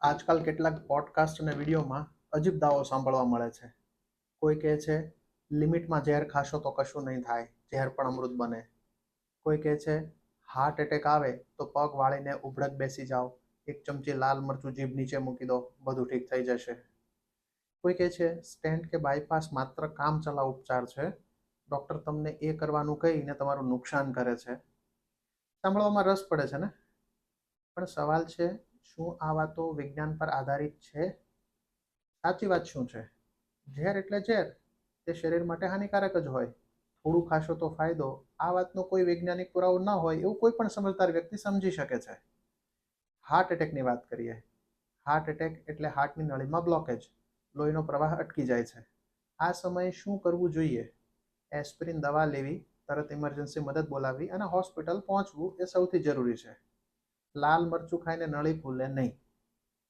આજકાલ કેટલાક પોડકાસ્ટ અને વિડીયોમાં અજીબ દાવો સાંભળવા મળે છે. કોઈ કહે છે લિમિટમાં ઝેર ખાશો તો કશું નહીં થાય, ઝેર પણ અમૃત બને. કોઈ કહે છે હાર્ટ એટેક આવે તો પગ વાળીને ઉભડક બેસી જાઓ, એક ચમચી લાલ મરચું જીભ નીચે મૂકી દો, બધું ઠીક થઈ જશે. કોઈ કહે છે સ્ટેન્ટ કે બાયપાસ માત્ર કામ ચલાવ ઉપચાર છે, ડૉક્ટર તમને એ કરવાનું કહીને તમારું નુકસાન કરે છે. સાંભળવામાં રસ પડે છે ને? પણ સવાલ છે, શું આ વાતો વિજ્ઞાન પર આધારિત છે? સાચી વાત શું છે? ઝેર એટલે ઝેર, તે શરીર માટે હાનિકારક જ હોય. થોડું ખાશો તો ફાયદો, આ વાતનો કોઈ વૈજ્ઞાનિક પુરાવો ન હોય એવું કોઈ પણ સમજદાર વ્યક્તિ સમજી શકે છે. હાર્ટ એટેકની વાત કરીએ. હાર્ટ એટેક એટલે હાર્ટની નળીમાં બ્લોકેજ, લોહીનો પ્રવાહ અટકી જાય છે. આ સમયે શું કરવું જોઈએ? એસ્પિરિન દવા લેવી, તરત ઇમરજન્સી મદદ બોલાવવી અને હોસ્પિટલ પહોંચવું એ સૌથી જરૂરી છે. લાલ મરચું ખાઈને નળી ફૂલે નહીં.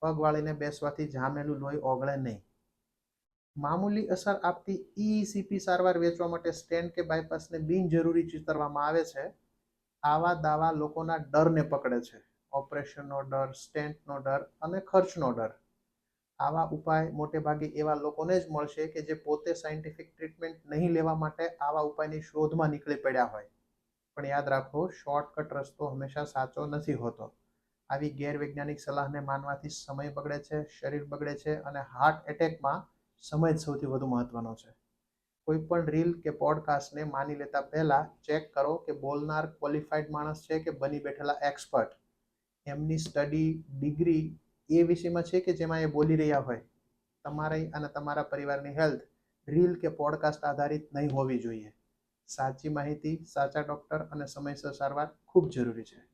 પગ વાળીને બેસવાથી જામેલું લોહી ઓગળે નહીં. મામૂલી અસર આપતી ઈસીપી સારવાર વેચવા માટે સ્ટેન્ટ કે બાયપાસને બિનજરૂરી ચિતરવામાં આવે છે. આવા દાવા લોકોના ડરને પકડે છે. ઓપરેશનનો ડર, સ્ટેન્ટનો ડર અને ખર્ચનો ડર. આવા ઉપાય મોટે ભાગે એવા લોકોને જ મળશે કે જે પોતે સાયન્ટિફિક ટ્રીટમેન્ટ નહીં લેવા માટે આવા ઉપાયની શોધમાં નીકળી પડ્યા હોય. પણ યાદ રાખો, શોર્ટકટ રસ્તો હંમેશા સાચો નથી હોતો. આવી ગેરવૈજ્ઞાનિક સલાહને માનવાથી સમય બગડે છે, શરીર બગડે છે અને હાર્ટ એટેકમાં સમય જ સૌથી વધુ મહત્વનો છે. કોઈ પણ રીલ કે પોડકાસ્ટને માની લેતા પહેલા ચેક કરો કે બોલનાર ક્વોલિફાઈડ માણસ છે કે બની બેઠેલા એક્સપર્ટ. એમની સ્ટડી, ડિગ્રી એ વિષયમાં છે કે જેમાં એ બોલી રહ્યા હોય. તમારી અને તમારા પરિવારની હેલ્થ રીલ કે પોડકાસ્ટ આધારિત નહીં હોવી જોઈએ. સાચી માહિતી, સાચા ડૉક્ટર અને સમયસર સારવાર ખૂબ જરૂરી છે.